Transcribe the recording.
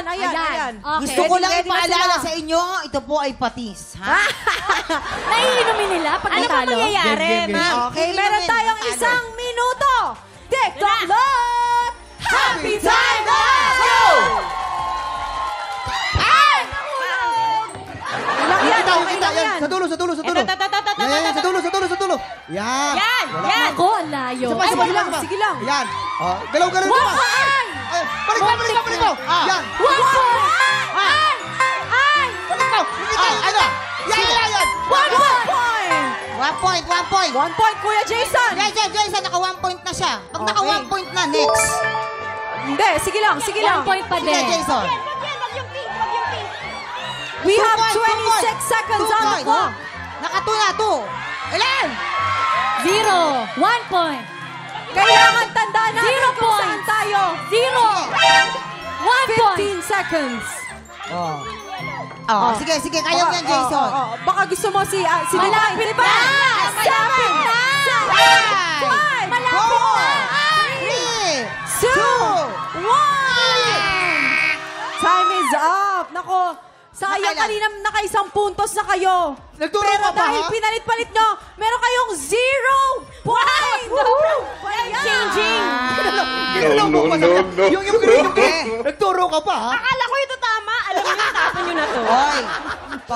Ayan. Okay. Gusto ko lang Ready na ipaalala sila. sa inyo, ito po ay patis, ha? Naiinumin nila pag Ano ba natalo? mangyayari, Game. ma'am? Okay, meron tayong isang minuto. TikTok Lot! Happy time na! Go! Ay! Ilang yan? Okay lang yan. Sa dulo. Ito. Yan, sa dulo. Yan. Yan. Wala Yan. na. Ako, ang layo. Isa pa, Ay, isa pa, sige isa lang, pa. sige lang. Yan. Galaw One pa. point! Ay, balik mo. Yan. 1 point! Balik mo. Ano? Yan. 1 point! 1 point. 1 point, Kuya Jason! Jason, naka 1 point na siya. Pag naka Okay. 1 point na, next. Hindi, sige lang. 1 point pa Sige, din. Jason. We have 2 points, 26 seconds 2 on the points. clock. Naka 2 na, 2. Ilan? 0. 1 point. Kailangan tandaan natin 0 kung saan points. tayo. 0. 1 point. 15 seconds. Oh, sige, kaya mo yan, Jason. Baka gusto mo si Malapit Divine. na! Malapit na! 5, Malapit na! 3, 2, 1! Time is up. Nako, sayang Nakailan? kanina naka-isang puntos na kayo. Nagturo Pero ka ba, dahil ha? pinalit-palit nyo, meron kayong 0 point! Changing. Ginalaw mo pa sa Yung green. Nagturo ka pa, ha? Akala ko ito tama. Alam niyo, tapon niyo na to. Hoy,